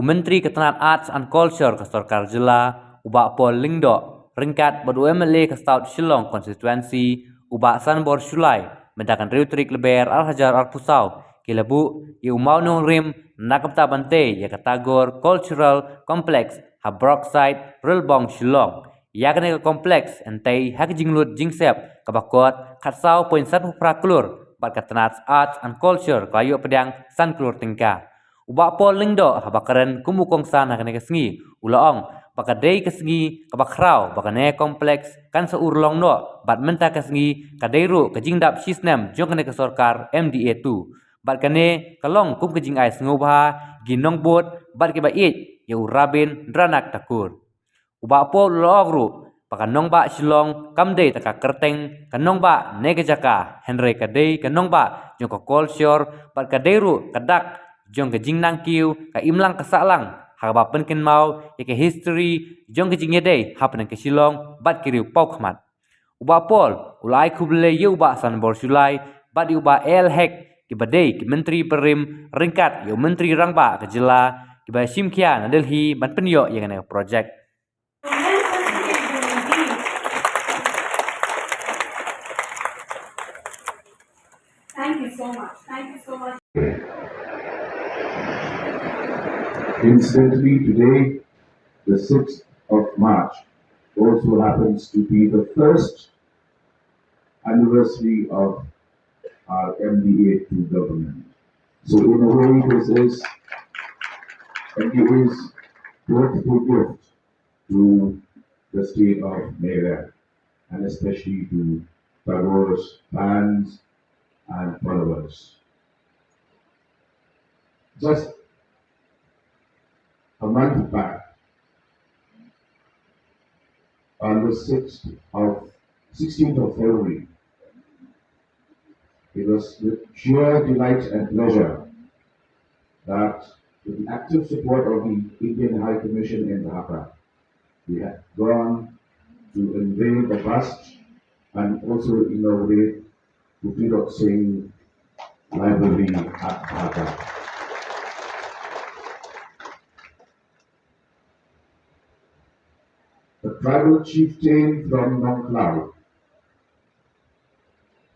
Menteri Ketenaga Arts and Kolshor ke Sarkar Jela, ubak Pol Lingdo, ringkat ber-UMLA ke South Shillong Constituency, ubak Sanbor Shulai, mendakan Riutrik Leber Al-Hajar Al-Pusau, kilabu, ia umau nung rim, nakap tabante, ia katagor Cultural Complex, Habrockside, Rilbong Shillong, ia kena ke kompleks, entai hak jinglut jingsep, kabakot, katsau poin satu praklur, bat Ketenaga Arts and Culture, kayu pedang San Klur Tingka. Ubak Pol Lingdo habakaran kumukong sana kene kesngi ulaong bakadei kesngi kabakrau bakane kompleks kan seurlong no bat menta kesngi kadeiru kejingdap sistem jong kene ke Sarkar MDA 2 bat kane kalong kum kejing ais ngobha ginong bot bat ke bait ya urabin dranak takur ubak Pol logru pakan Nongbah Shillong kamdei taka Kyrteng kan Nongbah nege jaka Henry kadei kan Nongbah jong ke Kolshor bat kadeiru kadak Jong ke jing nang kiu ka imlang ka salang haba penken mau ke history jong ke jing yedei Hapdeng ke Shillong bat ke Riewpaw Khmat uba Pol ulai kubele yu ba san bor sulai bat yu ba el hek ke badei ke menteri perim ringkat yu menteri rangba ke jela ke ba simkia na Delhi ban penyo yang ne project. Thank you so much. Thank you so much. Incidentally, today, the 6th of March, also happens to be the first anniversary of our MDA 2 government. So in a way, this is MDA's birthday gift to the state of Meghalaya, and especially to Tagore's fans and followers. Just a month back, on the 16th of February, it was with sheer delight and pleasure that, with the active support of the Indian High Commission in Dhaka, we had gone to unveil the bust and also inaugurate the Singh Library at Dhaka. The tribal chieftain from Nongbah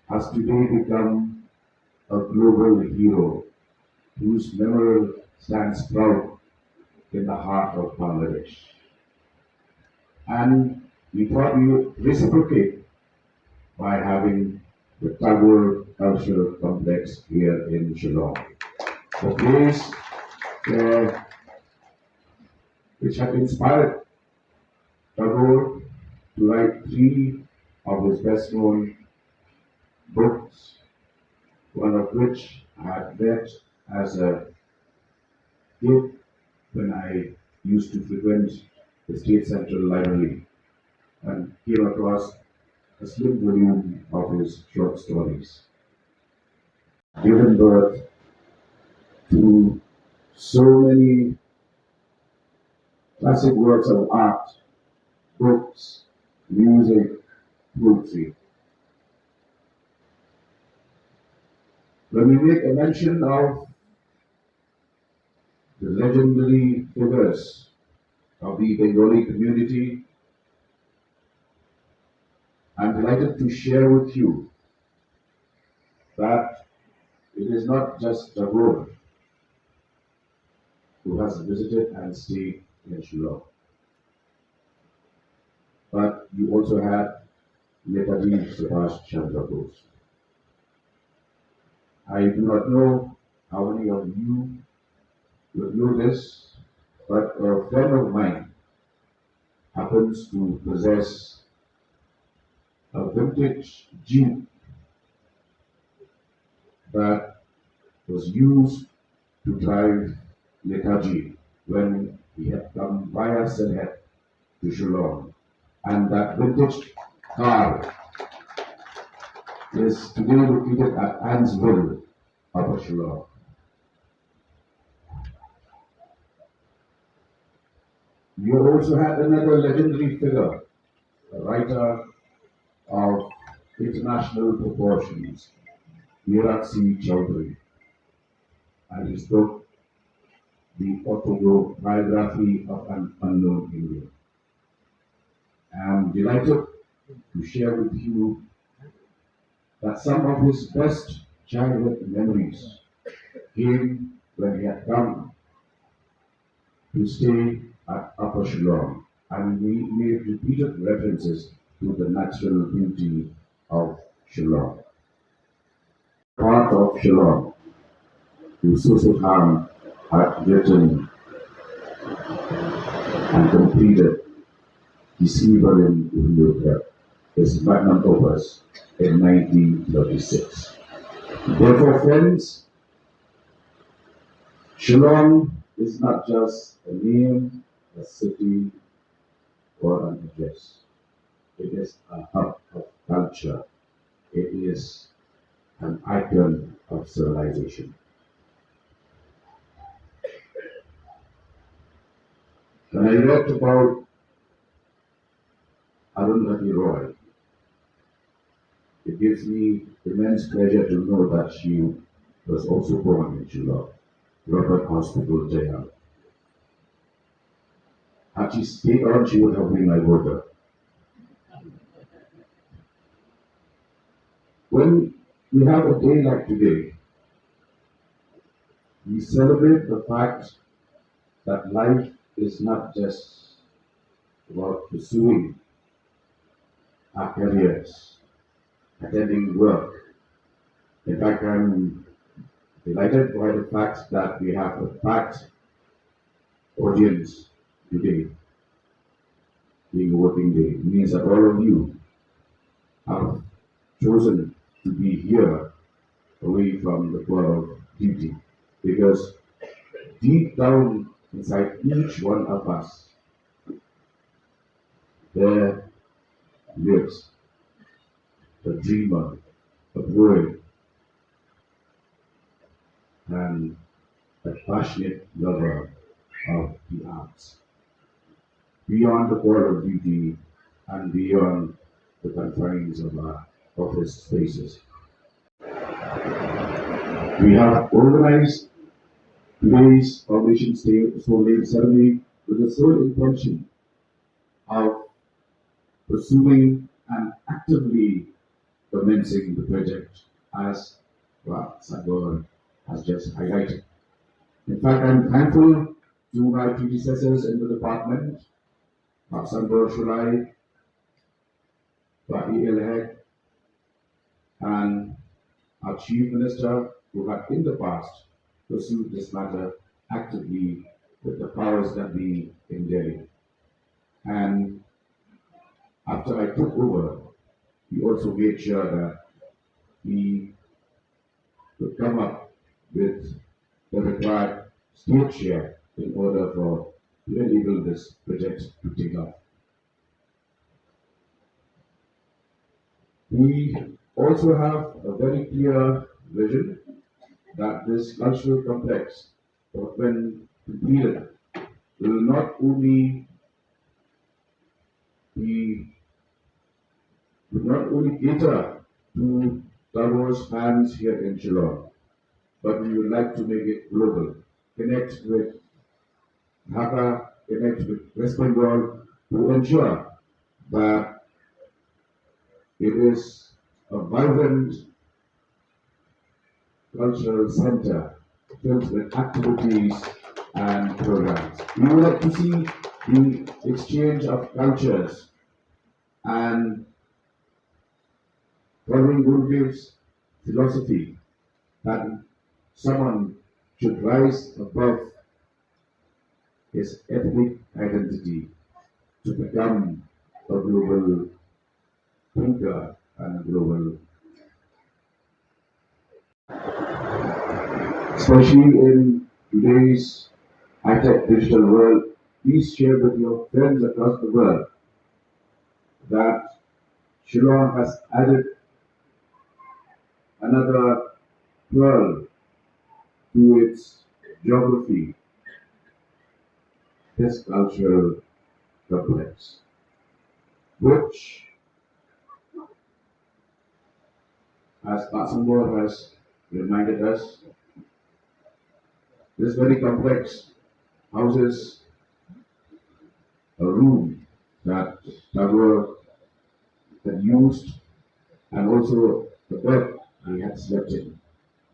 has today become a global hero whose memorial stands proud in the heart of Bangladesh. And we thought we would reciprocate by having the Tagore Cultural Complex here in Shillong. The place which had inspired Tagore to write 3 of his best-known books, one of which I had read as a kid when I used to frequent the State Central Library and came across a slim volume of his short stories. Given birth to so many classic works of art, books, music, poetry. When we make a mention of the legendary figures of the Bengali community, I'm delighted to share with you that it is not just Tagore who has visited and stayed in Shillong, but you also had Netaji Subhash Chandra Bose. I do not know how many of you would know this, but a friend of mine happens to possess a vintage Jeep that was used to drive Netaji when he had come via Sylhet to Shillong. And that vintage car is today located at Ansville, Upper Shillong. You also had another legendary figure, a writer of international proportions, Meera Singh Chaudhary, and his book the autobiography of an unknown Indian. I am delighted to share with you that some of his best childhood memories came when he had come to stay at Upper Shillong, and we made repeated references to the natural beauty of Shillong. Part of Shillong, Ham had written and completed his Evelyn Ulyoka, his magnum opus, in 1936. Therefore, friends, Shillong is not just a name, a city, or an address. It is a hub of culture. It is an icon of civilization. When I read about Arundhati Roy, it gives me immense pleasure to know that she was also born in Shillong, Robert Hospital, Jail. Had she stayed on, she would have been my voter. When we have a day like today, we celebrate the fact that life is not just about pursuing our careers, attending work. In fact, I'm delighted by the fact that we have a packed audience today, being a working day. It means that all of you have chosen to be here away from the call of duty, because deep down inside each one of us, there lives a dreamer, a poet, and a passionate lover of the arts. Beyond the call of duty and beyond the confines of our office spaces. We have organized today's Foundation Soul ceremony with the sole intention of pursuing and actively commencing the project, as Sagor has just highlighted. In fact, I'm thankful to my predecessors in the department, Sagor Shulai, Rahi Elhek, and our Chief Minister, who had in the past pursued this matter actively with the powers that be in Delhi. And after I took over, we also made sure that we could come up with the required state share in order for to enable this project to take off. We also have a very clear vision that this cultural complex, when completed, will not only cater to diverse fans here in Shillong, but we would like to make it global, connect with Dhaka, connect with West Bengal to ensure that it is a vibrant cultural center filled with activities and programs. We would like to see the exchange of cultures and following Gurudev's philosophy that someone should rise above his ethnic identity to become a global thinker and a global, especially in today's high-tech digital world. Please share with your friends across the world that Shillong has added another pearl to its geography, this cultural complex, which, as Pasambor has reminded us, this very complex houses a room that Tagore had used and also the bed he had slept in.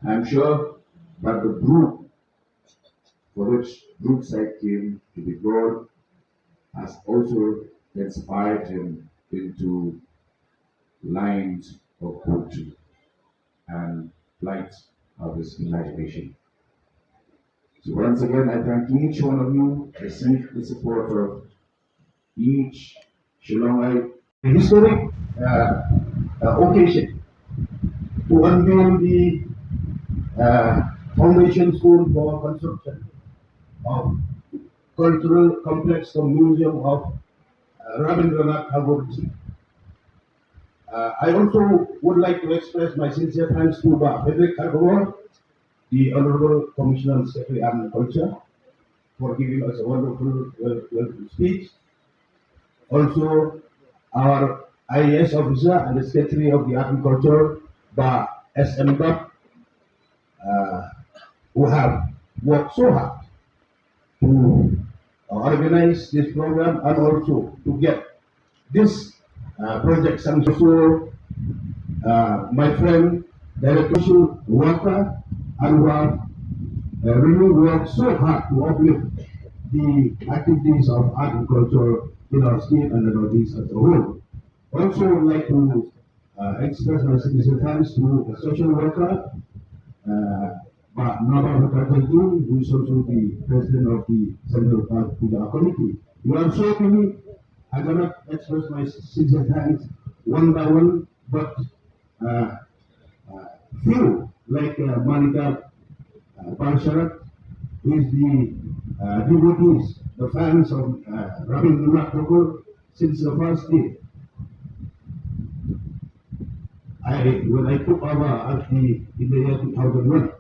I am sure that the group for which Brookside came to be born has also inspired him into lines of poetry and light of his imagination. So once again, I thank each one of you. I seek the support of each Shillongite. A historic occasion to unveil the foundation stone for construction of cultural complex, the museum of Rabindranath Tagore. I also would like to express my sincere thanks to Frederick Tagore, the Honorable Commissioner Secretary and Culture, for giving us a wonderful speech. Also, our IAS officer and the Secretary of the Agriculture, S.M. Who have worked so hard to organize this program and also to get this project sanctioned. So, my friend, Director Walker, and who have really worked so hard to uplift the activities of agriculture in our state and the Northeast as a whole. Also, I would like to express my sincere thanks to a social worker, Nongbah, who is also the president of the Central Park Puja Committee. You are so many. I cannot express my sincere thanks one by one, but few like Malika Parsharat, who is the devotees, the fans of Rabindranath Tagore since the first day. When I took over at in the year 2001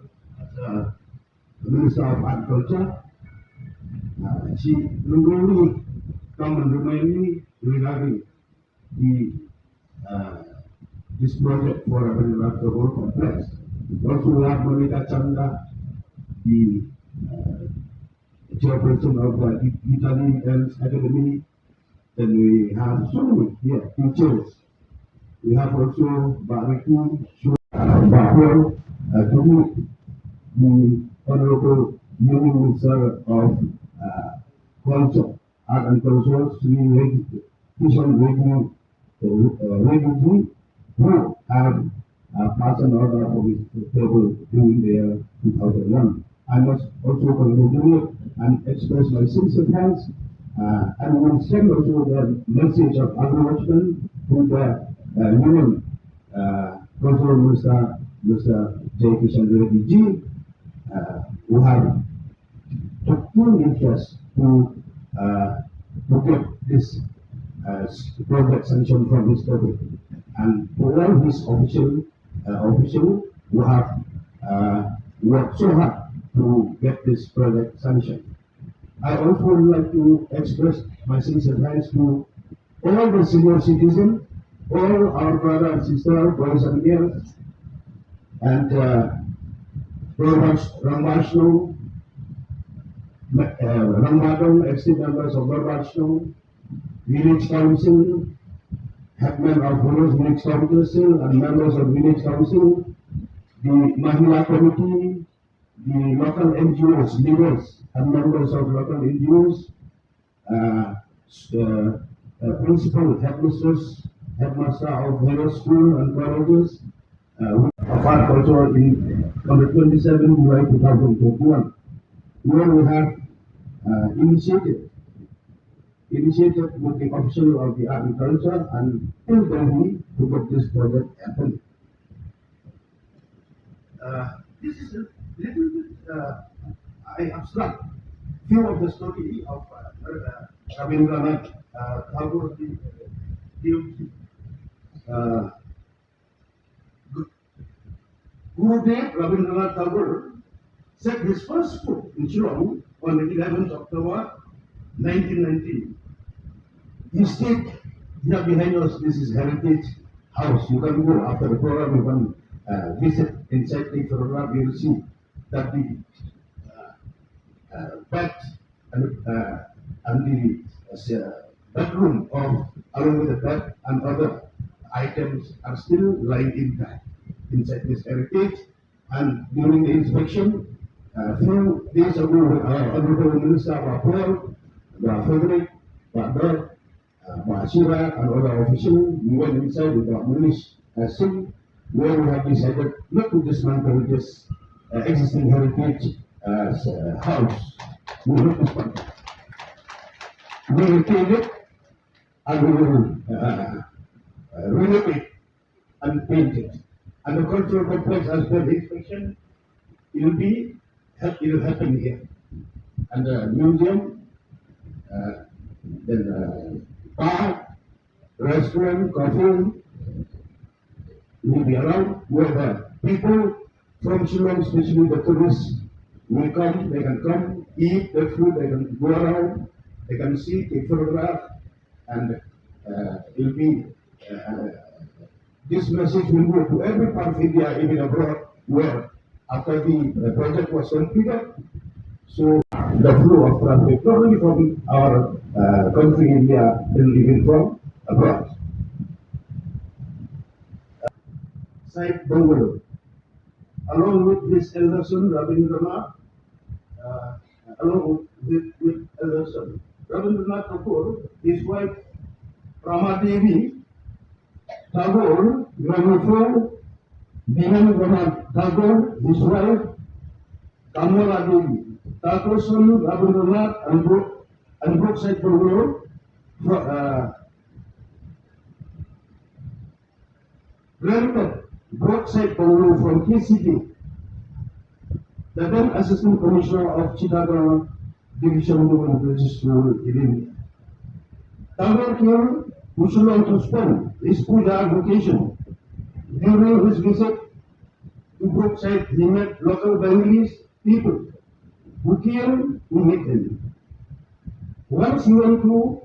as Minister of Agriculture, she really come and remind me regarding the this project for Rabindranath Tagore complex. Also, we have Monica Chanda, the chairperson of the Italian Dance Academy. Then we have so many teachers. We have also Bariku, Bahur, the Honorable Union Minister of Kolshor, Art and Kolshor, Sri Kishon Reddy, who have passed an order for this table during the year 2001. I must also congratulate and express my sincere thanks and will send also the message of acknowledgement to the Union Consul Mr. J. Kishan Reddy Ji, who have took full interest to get this project sanctioned from his public, and for all his officials who have worked so hard to get this project sanctioned. I also would like to express my sincere thanks to all the senior citizens, all our brothers and sisters, boys and girls, and Rambashno, Rambadong, ex members of Rambashno, Village Council, headmen of Village Council and members of Village Council, the Mahila Committee, the local NGOs, leaders and members of local NGOs, principal headmasters, headmaster of various schools and colleges of art culture on the 27th July 2021, where we have initiated with the official of the agriculture and till Delhi to get this project happen. This is a little bit I abstract few of the story of Rabindranath Tagore, Gurudev Rabindranath Tagore set his first foot in Shillong on the 11th October 1919. He stayed here behind us. This is Heritage House. You can go after the program, you can visit inside the program. You will see that the bed and the bedroom along with the bed and other items are still lying intact inside this heritage. And during the inspection, a few days ago, Honorable Minister Riewpaw, Frederick, Dor, Shira, and other officials, we went inside with the Munish Sim, where we have decided not to dismantle this existing heritage house. We will not dismantle. We will retain it and we will renovate and paint it. And the cultural complex, as per the inspection, it will happen here. And the museum, then bar, restaurant, coffee will be around where the people from Shillong, especially the tourists, will come. They can come, eat the food, they can go around, they can see, take photograph, and it will be this message will go to every part of India, even abroad, where after the project was completed, so the flow of traffic, not only from our country, India, and even from abroad. Site Bungalow, along with his elder son, Rabindranath, along with elder son, Rabindranath Tagore, his wife, Ramadevi Tagore, Riewpaw, Biman Tagore, his wife, Kamala Devi, Tagore's son, Rabindranath, and Brookside Bungalow, granted Brookside Bungalow from KCD, the then Assistant Commissioner of Chittagong Division of Registrar in India. Tagore came to Shillong to spend his puja vacation. During his visit to Brookside, he met local Bengalese people who came to meet him. Once he went to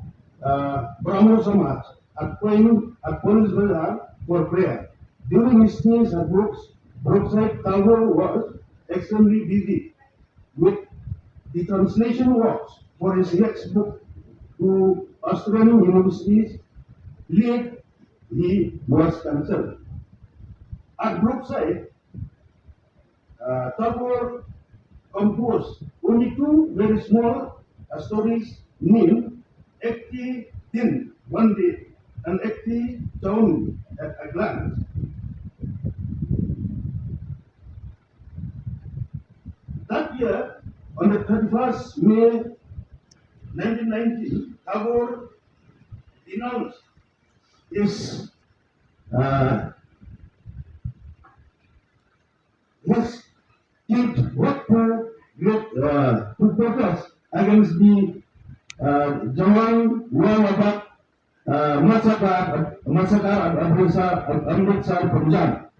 Brahmo Samaj at Police Bazaar for prayer. During his stays at Brookside, Tagore was extremely busy with the translation works for his next book to Australian universities. Late he was concerned. At Brookside, Tagore composed only two very small stories named Ekti Din, one day, and Ekti Jong, at a glance. That year, on the 31st May 1990, Tagore denounced his kid work to protest against the Jong massacre at Amritsar, Punjab.